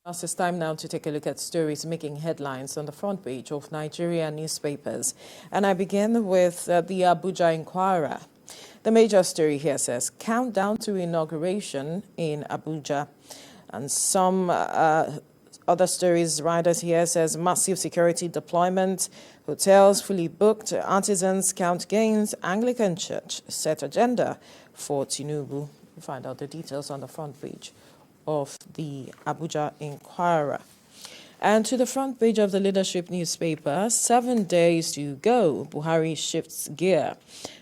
It's time now to take a look at stories making headlines on the front page of Nigerian newspapers. And I begin with the Abuja Inquirer. The major story here says, countdown to inauguration in Abuja. And some other stories, writers here says, massive security deployment, hotels fully booked, artisans count gains, Anglican Church set agenda for Tinubu. You find out the details on the front page of the Abuja Inquirer. And to the front page of the Leadership newspaper, 7 days to go, Buhari shifts gear.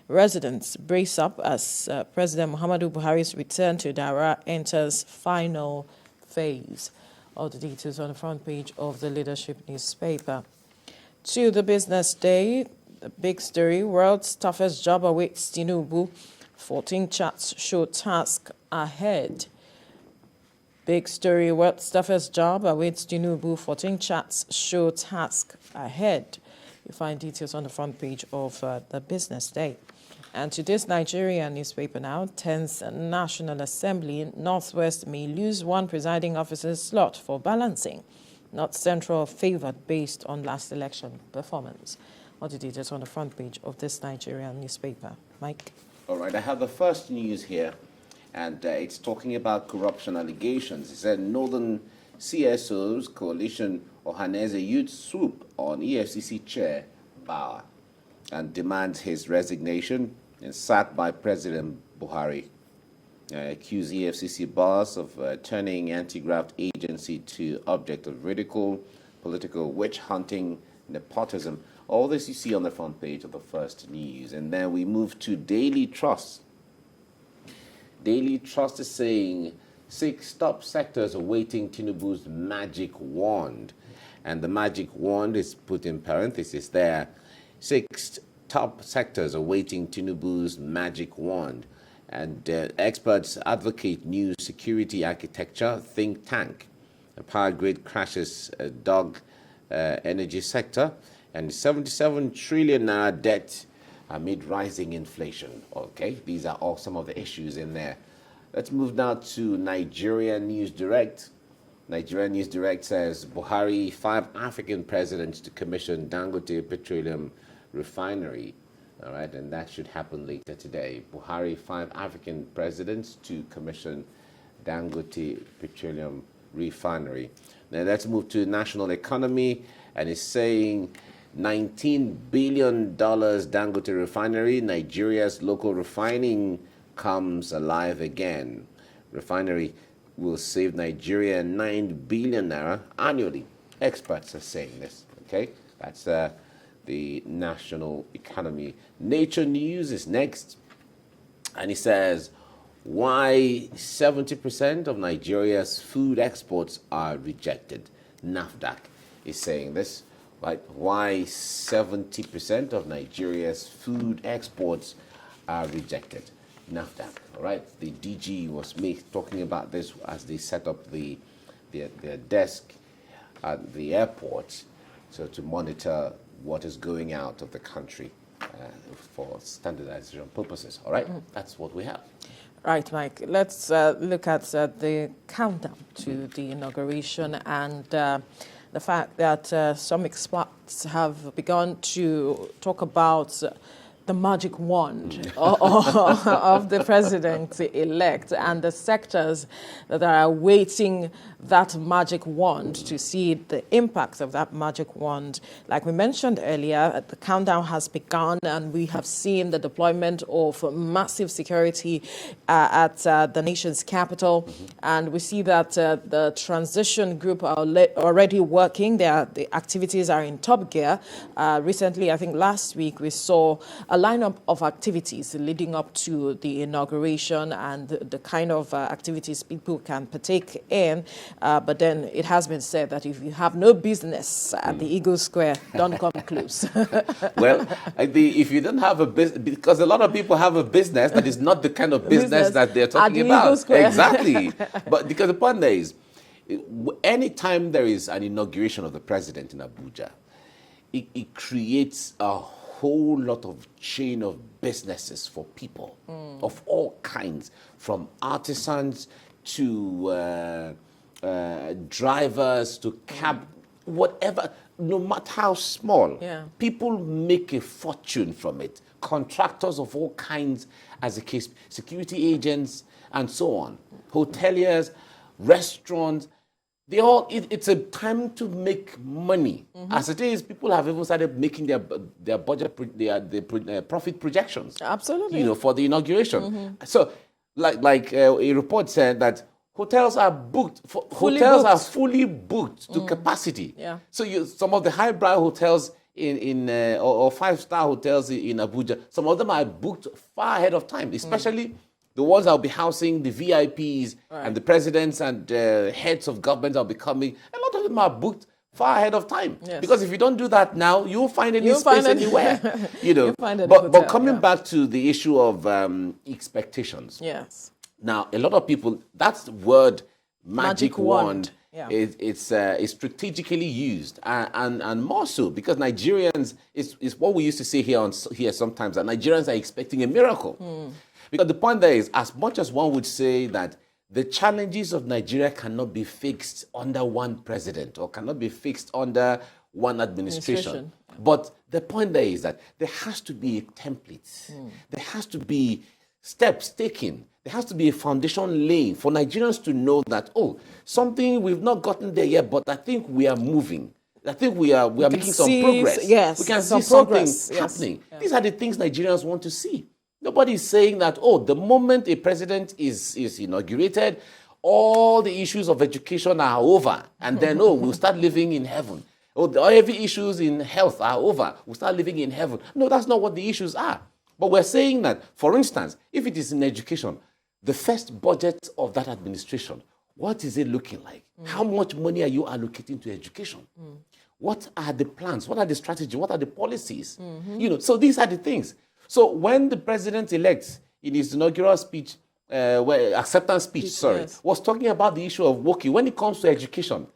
Residents brace up as President Muhammadu Buhari's return to Dara enters final phase. All the details on the front page of the Leadership newspaper. To the Business Day, the big story, world's toughest job awaits Tinubu. 14 charts show task ahead. Big story, world's toughest job awaits Tinubu. 14 charts show task ahead. You find details on the front page of the Business Day. And today's Nigerian newspaper now, 10th National Assembly, Northwest may lose one presiding officer's slot for balancing. North Central favored based on last election performance. All the details on the front page of this Nigerian newspaper. Mike? All right, I have the first news here, and it's talking about corruption allegations. It said Northern CSO's coalition Ohaneze Youth swoop on EFCC chair Bauer and demands his resignation and sacked by President Buhari. Accuse EFCC boss of turning anti-graft agency to object of ridicule, political witch hunting, nepotism. All this you see on the front page of the first news. And then we move to Daily Trust. Daily Trust is saying 6 top sectors awaiting Tinubu's magic wand. And the magic wand is put in parentheses there. 6 top sectors awaiting Tinubu's magic wand. And experts advocate new security architecture think tank. A power grid crashes dog energy sector. And 77 trillion naira debt amid rising inflation. Okay, these are all some of the issues in there. Let's move now to Nigerian News Direct. Nigerian News Direct says Buhari, 5 African presidents to commission Dangote Petroleum Refinery. All right, and that should happen later today. Buhari, 5 African presidents to commission Dangote Petroleum Refinery. Now let's move to national economy, and it's saying $19 billion Dangote Refinery, Nigeria's local refining comes alive again. Refinery will save Nigeria 9 billion naira annually. Experts are saying this, okay? That's the national economy. Nature News is next, and it says why 70% of Nigeria's food exports are rejected. NAFDAC is saying this, right? Why 70% of Nigeria's food exports are rejected. NAFDAC, all right? The DG was talking about this as they set up their desk at the airport, so to monitor what is going out of the country for standardization purposes. All right, that's what we have. Right, Mike. Let's look at the countdown to the inauguration and the fact that some experts have begun to talk about the magic wand of the president-elect and the sectors that are awaiting that magic wand to see the impact of that magic wand. Like we mentioned earlier, the countdown has begun and we have seen the deployment of massive security at the nation's capital. And we see that the transition group are already working. The activities are in top gear. Recently, I think last week, we saw a lineup of activities leading up to the inauguration and the kind of activities people can partake in. But then it has been said that if you have no business at the Eagle Square, don't come close. Well, if you don't have a business, because a lot of people have a business that is not the kind of business that they're talking about. Eagle Square. Exactly. But because the point there is, anytime there is an inauguration of the president in Abuja, it creates a whole lot of chain of businesses for people of all kinds, from artisans to drivers to cab, whatever, no matter how small, people make a fortune from it. Contractors of all kinds, as a case, security agents and so on, hoteliers, restaurants, they all, it's a time to make money. As it is, people have even started making their budget, their profit projections. Absolutely. You know, for the inauguration. So, like a report said that hotels are booked. Are fully booked to capacity. Yeah. So some of the highbrow hotels or five-star hotels in Abuja, some of them are booked far ahead of time, especially the ones that will be housing the VIPs and the presidents and heads of government that will be coming. A lot of them are booked far ahead of time. Yes. Because if you don't do that now, you won't find any space anywhere. You know. But coming back to the issue of expectations. Yes. Now, a lot of people, that word magic wand. It's strategically used, and more so because Nigerians is what we used to say here sometimes, that Nigerians are expecting a miracle. Because the point there is, as much as one would say that the challenges of Nigeria cannot be fixed under one president or cannot be fixed under one administration. But the point there is that there has to be a template. There has to be steps taken. There has to be a foundation laying for Nigerians to know that, oh, something we've not gotten there yet, but I think we are moving. I think we are making some progress. Yes, we can see something happening. Yeah. These are the things Nigerians want to see. Nobody is saying that, oh, the moment a president is inaugurated, all the issues of education are over, and then, oh, we'll start living in heaven. Oh, every issues in health are over. We'll start living in heaven. No, that's not what the issues are. But we're saying that, for instance, if it is in education, the first budget of that administration, what is it looking like? How much money are you allocating to education? What are the plans? What are the strategies? What are the policies? You know, so these are the things. So when the president-elect in his inaugural speech, acceptance speech, was talking about the issue of working, when it comes to education,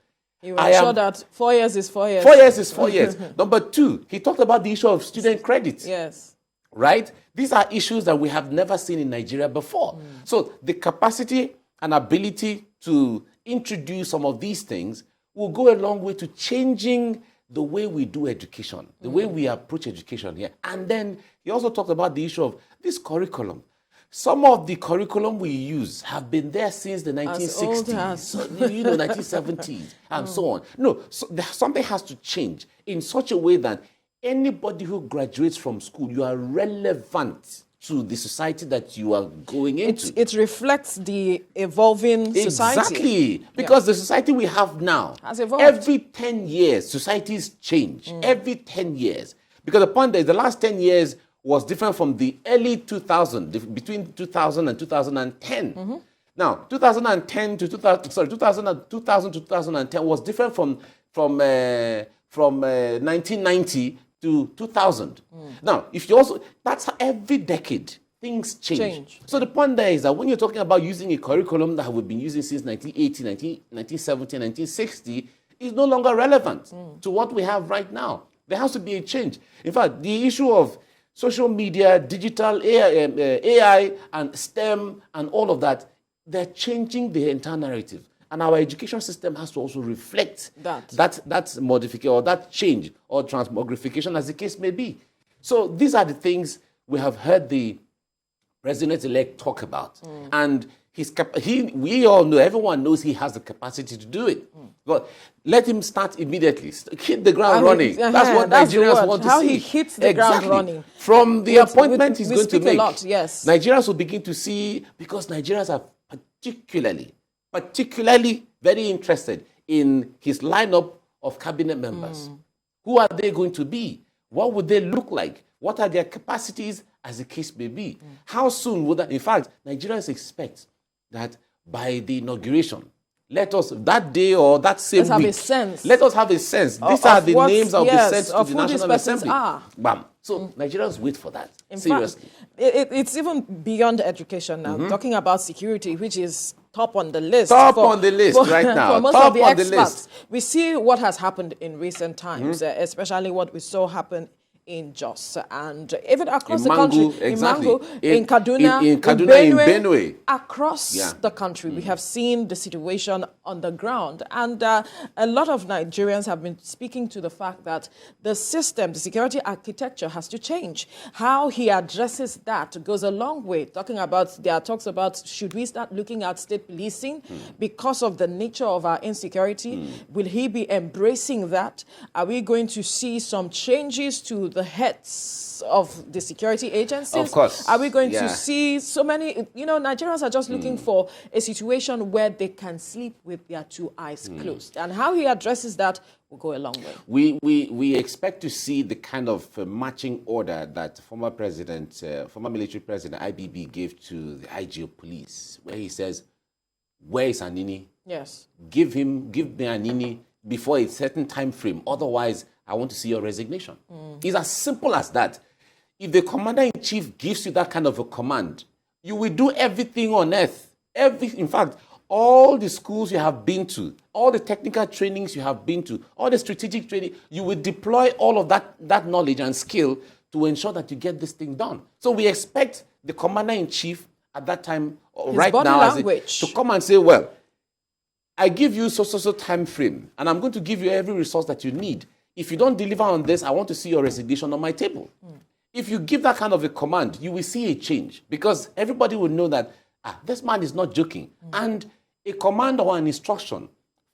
he was sure that 4 years is 4 years. 4 years is 4 years. Number two, he talked about the issue of student credit. Yes. Right? These are issues that we have never seen in Nigeria before. So the capacity and ability to introduce some of these things will go a long way to changing the way we do education, the way we approach education here. And then he also talked about the issue of this curriculum. Some of the curriculum we use have been there since the 1960s, so, 1970s, and so on. No, so something has to change in such a way that anybody who graduates from school, you are relevant to the society that you are going into. It reflects the evolving society. Exactly. Because the society we have now, has evolved. Every 10 years, societies change. Every 10 years. Because the point is, the last 10 years was different from the early 2000s, between 2000 and 2010. Now, 2010 to 2000 to 2010 was different from 1990 to 2000. Now, if you also, that's every decade, things change. So the point there is that when you're talking about using a curriculum that we've been using since 1980, 1970, 1960, is no longer relevant to what we have right now. There has to be a change. In fact, the issue of social media, digital, AI and STEM and all of that, they're changing the entire narrative. And our education system has to also reflect that modification or that change or transmogrification, as the case may be. So these are the things we have heard the president-elect talk about. And we all know, everyone knows he has the capacity to do it. But let him start immediately. Hit the ground running. That's what Nigerians want to see. How he hits the ground running. From the appointment he's going to make. Nigerians will begin to see, because Nigerians are particularly very interested in his lineup of cabinet members. Who are they going to be? What would they look like? What are their capacities, as the case may be? How soon would that? In fact, Nigerians expect that by the inauguration, let us, that day or that same week, let us have a sense. These are the names that will be sent to the National Assembly. Bam. So Nigerians wait for that. Seriously. It's even beyond education now. Talking about security, which is top on the list. On the list right now. For most of the experts. We see what has happened in recent times, especially what we saw happen in Jos and even across In the Mangu, country, exactly. in Mangu, in Kaduna, in Kaduna, in Benue. across the country. We have seen the situation on the ground, and a lot of Nigerians have been speaking to the fact that the system, the security architecture has to change. How he addresses that goes a long way. There are talks about, should we start looking at state policing because of the nature of our insecurity? Will he be embracing that? Are we going to see some changes to the heads of the security agencies? Of course. Are we going to see so many, Nigerians are just looking for a situation where they can sleep with their two eyes closed. And how he addresses that will go a long way. We expect to see the kind of matching order that former military president IBB gave to the IG of police, where he says, where is Anini? Yes. Give me Anini before a certain time frame. Otherwise, I want to see your resignation. It's as simple as that. If the commander-in-chief gives you that kind of a command, you will do everything on earth. In fact, all the schools you have been to, all the technical trainings you have been to, all the strategic training, you will deploy all of that knowledge and skill to ensure that you get this thing done. So we expect the commander-in-chief at that time, right now, to come and say, well, I give you so time frame, and I'm going to give you every resource that you need. If you don't deliver on this, I want to see your resignation on my table. If you give that kind of a command, you will see a change, because everybody will know that this man is not joking. And a command or an instruction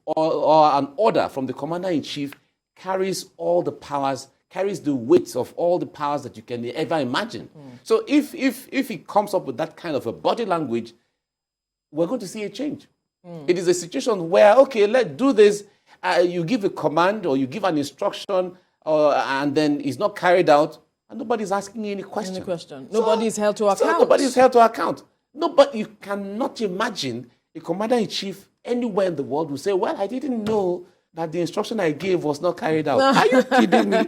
or an order from the commander-in-chief carries all the powers, carries the weight of all the powers that you can ever imagine. So if he comes up with that kind of a body language, we're going to see a change. It is a situation where, okay, let's do this. You give a command or you give an instruction, and then it's not carried out, and nobody's asking any question. Nobody is held to account. Nobody is held to account. No, but you cannot imagine a commander-in-chief anywhere in the world will say, well, I didn't know that the instruction I gave was not carried out. Are you kidding me?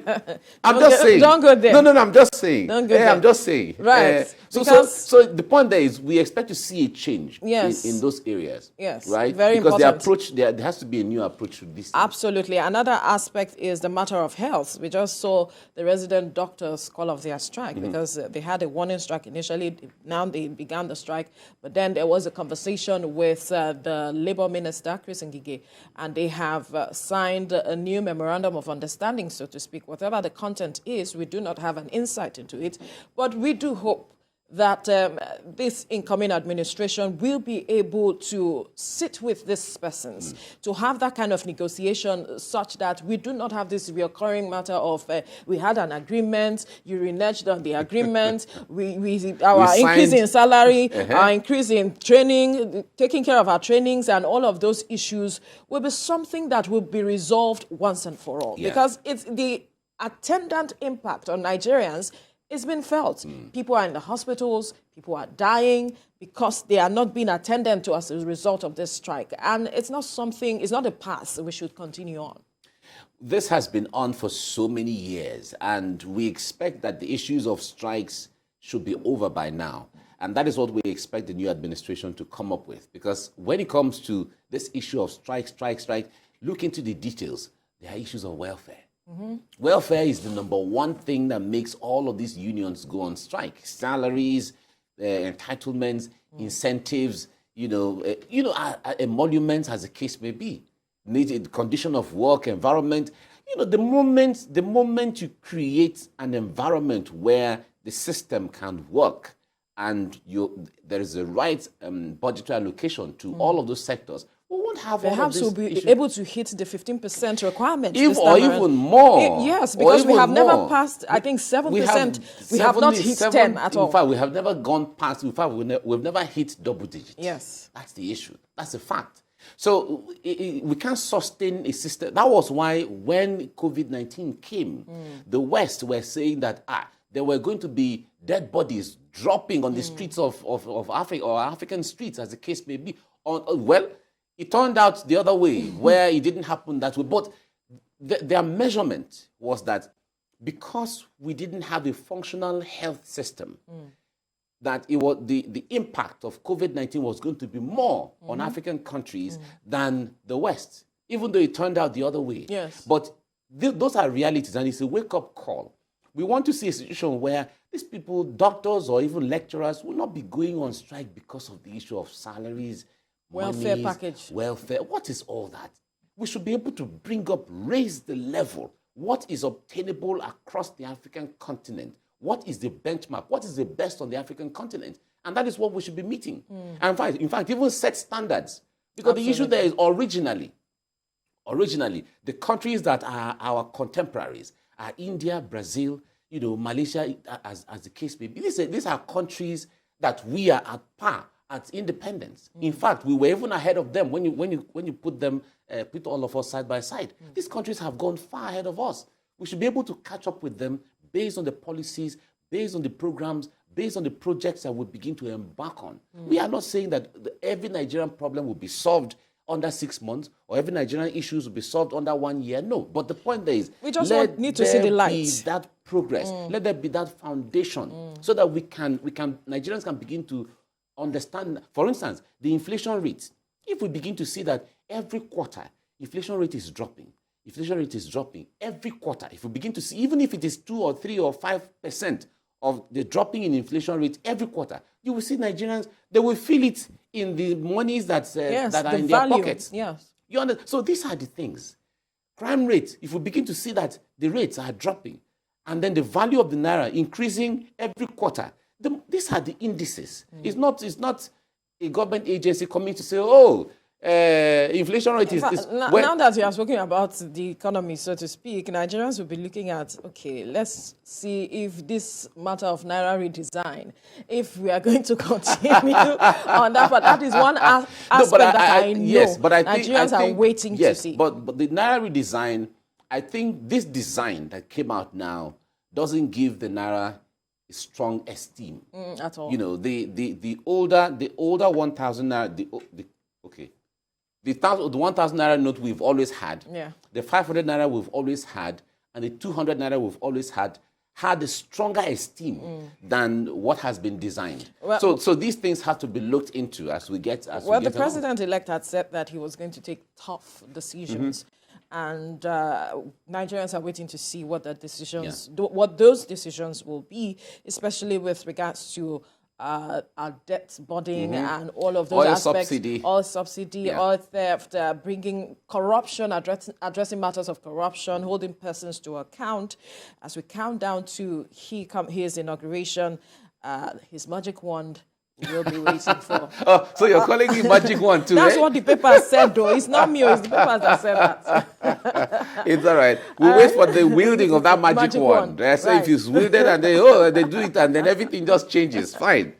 I'm just saying. Don't go there. No, I'm just saying. Don't go there. I'm just saying. Right. So the point there is we expect to see a change in those areas. Yes. Right? Very because important. there has to be a new approach to this. Absolutely. Another aspect is the matter of health. We just saw the resident doctors call off their strike because they had a warning strike initially. Now they began the strike. But then there was a conversation with the Labour Minister, Chris Ngige, and they have signed a new memorandum of understanding, so to speak. Whatever the content is, we do not have an insight into it. But we do hope that this incoming administration will be able to sit with these persons, to have that kind of negotiation such that we do not have this recurring matter of we had an agreement, you reneged on the agreement, our increase in salary, our increase in training, taking care of our trainings, and all of those issues will be something that will be resolved once and for all. Because it's the attendant impact on Nigerians. It's been felt. People are in the hospitals, people are dying because they are not being attended to as a result of this strike. And it's not a path we should continue on. This has been on for so many years, and we expect that the issues of strikes should be over by now. And that is what we expect the new administration to come up with. Because when it comes to this issue of strike, look into the details. There are issues of welfare. Welfare is the number one thing that makes all of these unions go on strike. Salaries, entitlements, incentives, emoluments, as the case may be. Needed condition of work, environment. The moment you create an environment where the system can work and there is a right budgetary allocation to all of those sectors, we won't have perhaps we'll be able to hit the 15% requirement. Or even more. Yes, because we have never passed, I think, 7%. We have not hit 10 at all. In fact, we have never gone past, in fact, we've never hit double digits. Yes. That's the issue. That's a fact. So we can't sustain a system. That was why when COVID-19 came, the West were saying that there were going to be dead bodies dropping on the streets of Africa, or African streets, as the case may be. It turned out the other way, where it didn't happen that way. But their measurement was that because we didn't have a functional health system, that it was the impact of COVID-19 was going to be more on African countries than the West, even though it turned out the other way. Yes. But those are realities, and it's a wake-up call We want to see a situation where these people, doctors or even lecturers, will not be going on strike because of the issue of salaries, welfare monies, package. welfare. What is all that? We should be able to raise the level. What is obtainable across the African continent? What is the benchmark? What is the best on the African continent? And that is what we should be meeting. And in fact, even set standards. Because the issue there is originally, the countries that are our contemporaries are India, Brazil, Malaysia, as the case may be. These are countries that we are at par at independence. In fact, we were even ahead of them when you put all of us side by side. These countries have gone far ahead of us. We should be able to catch up with them based on the policies, based on the programs, based on the projects that we begin to embark on. We are not saying that every Nigerian problem will be solved under 6 months or every Nigerian issues will be solved under 1 year. No, but the point there is, we just need to see the light. Let there be that progress. Let there be that foundation so that Nigerians can begin to understand. For instance, the inflation rate. If we begin to see that every quarter inflation rate is dropping every quarter. If we begin to see, even if it is 2 or 3 or 5% of the dropping in inflation rate every quarter, you will see Nigerians, they will feel it in the monies that are in their pockets. Yes. You understand? So these are the things. Crime rate, if we begin to see that the rates are dropping and then the value of the naira increasing every quarter, these are the indices. It's not a government agency coming to say, inflation rate is... Now that you are speaking about the economy, so to speak, Nigerians will be looking at, okay, let's see if this matter of Naira redesign, if we are going to continue on that. But that is one aspect that I know yes, but I think Nigerians are waiting to see. But the Naira redesign, I think this design that came out now doesn't give the Naira strong esteem at all. The older 1,000 Naira, the 1,000 Naira note we've always had, the 500 Naira we've always had, and the 200 Naira we've always had a stronger esteem than what has been designed. Well, so these things have to be looked into as we get the president-elect had said that he was going to take tough decisions. And Nigerians are waiting to see what the decisions, what those decisions will be, especially with regards to our debt burden and all of those aspects. Oil subsidy, oil theft, bringing corruption, addressing matters of corruption, holding persons to account. As we count down to his inauguration, his magic wand we'll be waiting for. So you're calling me magic wand too? That's what the papers said, though. It's not me, it's the papers that said that. It's all right. We'll wait for the wielding of that magic wand. So if it's wielded and they do it and then everything just changes. Fine.